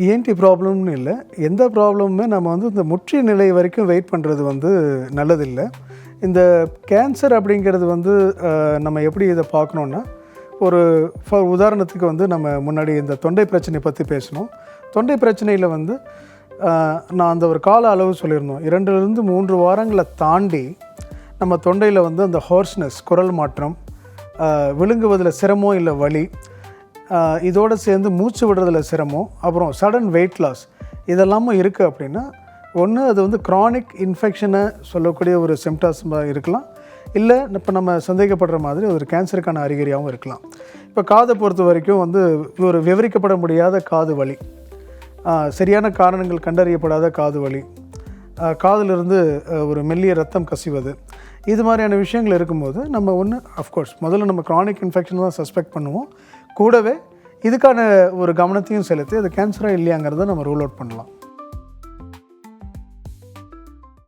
ENT ப்ராப்ளம்னு இல்லை, எந்த ப்ராப்ளமுமே நம்ம வந்து இந்த முற்றிய நிலை வரைக்கும் வெயிட் பண்ணுறது வந்து நல்லதில்லை. இந்த கேன்சர் அப்படிங்கிறது வந்து நம்ம எப்படி இதை பார்க்கணுன்னா, ஒரு உதாரணத்துக்கு வந்து நம்ம முன்னாடி இந்த தொண்டை பிரச்சனை பற்றி பேசணும். தொண்டை பிரச்சனையில் வந்து நான் அந்த ஒரு கால அளவு சொல்லியிருந்தோம். 2லிருந்து 3 வாரங்களை தாண்டி நம்ம தொண்டையில் வந்து அந்த ஹார்ஸ்னஸ், குரல் மாற்றம், விழுங்குவதில் சிரமம் இல்லை வலி, இதோடு சேர்ந்து மூச்சு விடுறதுல சிரமம், அப்புறம் சடன் வெயிட் லாஸ், இதெல்லாமும் இருக்குது அப்படின்னா, ஒன்று அது வந்து க்ரானிக் இன்ஃபெக்ஷனை சொல்லக்கூடிய ஒரு சிம்டம்ஸாக இருக்கலாம், இல்லை இப்போ நம்ம சந்தேகப்படுற மாதிரி ஒரு கேன்சருக்கான அறிகுறியாகவும் இருக்கலாம். இப்போ காதை பொறுத்த வரைக்கும் வந்து ஒரு விவரிக்கப்பட முடியாத காது வலி, சரியான காரணங்கள் கண்டறியப்படாத காது வலி, காதிலிருந்து ஒரு மெல்லிய ரத்தம் கசிவது, இது மாதிரியான விஷயங்கள் இருக்கும்போது நம்ம ஒன்று அஃப்கோர்ஸ் முதல்ல நம்ம க்ரானிக் இன்ஃபெக்ஷன் தான் சஸ்பெக்ட் பண்ணுவோம். கூடவே இதுக்கான ஒரு கவனத்தையும் செலுத்தி அது கேன்சராக இல்லையாங்கிறத நம்ம ரூல் அவுட் பண்ணலாம்.